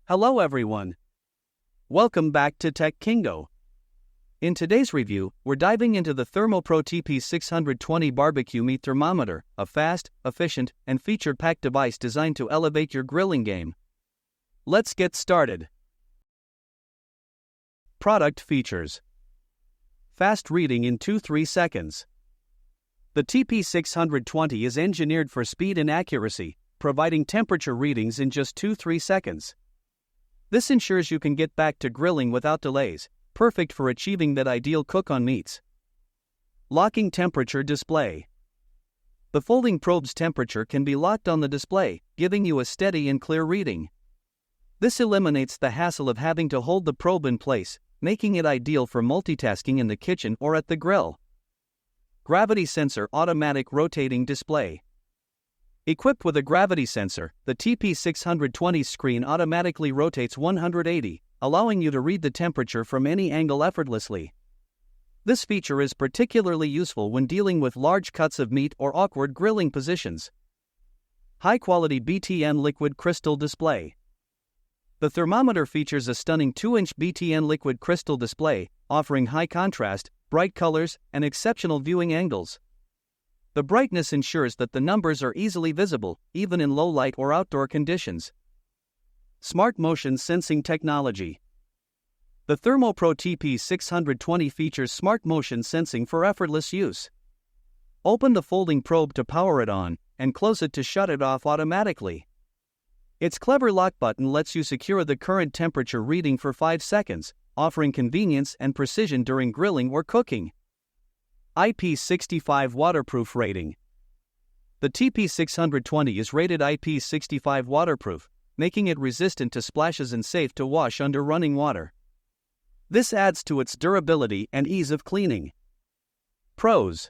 Hello everyone. Welcome back to Tech Kingo. In today's review, we're diving into the Thermo TP620 BBQ meat thermometer, a fast, efficient, and feature-packed device designed to elevate your grilling game. Let's get started. Product features: fast reading in 2-3 seconds. The TP620 is engineered for speed and accuracy, providing temperature readings in just 2-3 seconds. This ensures you can get back to grilling without delays, perfect for achieving that ideal cook-on meats. Locking temperature display. The folding probe's temperature can be locked on the display, giving you a steady and clear reading. This eliminates the hassle of having to hold the probe in place, making it ideal for multitasking in the kitchen or at the grill. Gravity sensor automatic rotating display. Equipped with a gravity sensor, the TP620 screen automatically rotates 180, allowing you to read the temperature from any angle effortlessly. This feature is particularly useful when dealing with large cuts of meat or awkward grilling positions. High-quality BTN liquid crystal display. The thermometer features a stunning 2-inch BTN liquid crystal display, offering high contrast, bright colors, and exceptional viewing angles. The brightness ensures that the numbers are easily visible, even in low light or outdoor conditions. Smart motion sensing technology. The Thermo TP620 features smart motion sensing for effortless use. Open the folding probe to power it on, and close it to shut it off automatically. Its clever lock button lets you secure the current temperature reading for 5 seconds, offering convenience and precision during grilling or cooking. IP65 waterproof rating. The TP620 is rated IP65 waterproof, making it resistant to splashes and safe to wash under running water. This adds to its durability and ease of cleaning. Pros: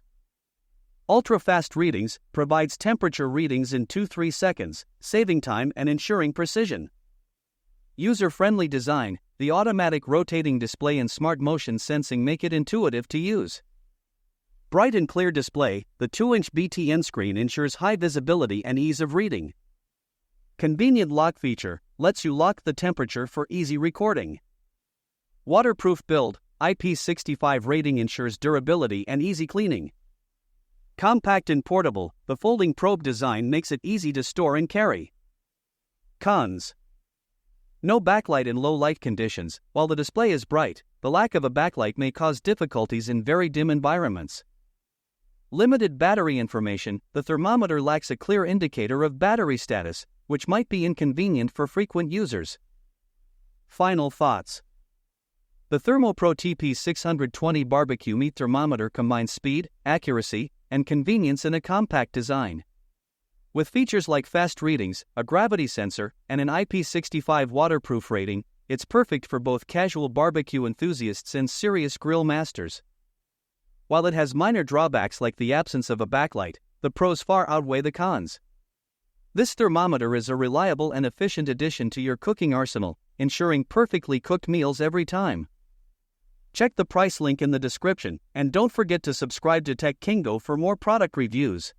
ultra-fast readings, provides temperature readings in 2-3 seconds, saving time and ensuring precision. User-friendly design, the automatic rotating display and smart motion sensing make it intuitive to use. Bright and clear display, the 2-inch BTN screen ensures high visibility and ease of reading. Convenient lock feature, lets you lock the temperature for easy recording. Waterproof build, IP65 rating ensures durability and easy cleaning. Compact and portable, the folding probe design makes it easy to store and carry. Cons: no backlight in low light conditions. While the display is bright, the lack of a backlight may cause difficulties in very dim environments. Limited battery information, the thermometer lacks a clear indicator of battery status, which might be inconvenient for frequent users. Final thoughts. The Thermo TP620 BBQ meat thermometer combines speed, accuracy, and convenience in a compact design. With features like fast readings, a gravity sensor, and an IP65 waterproof rating, it's perfect for both casual barbecue enthusiasts and serious grill masters. While it has minor drawbacks like the absence of a backlight, the pros far outweigh the cons. This thermometer is a reliable and efficient addition to your cooking arsenal, ensuring perfectly cooked meals every time. Check the price link in the description, and don't forget to subscribe to Tech Kingo for more product reviews.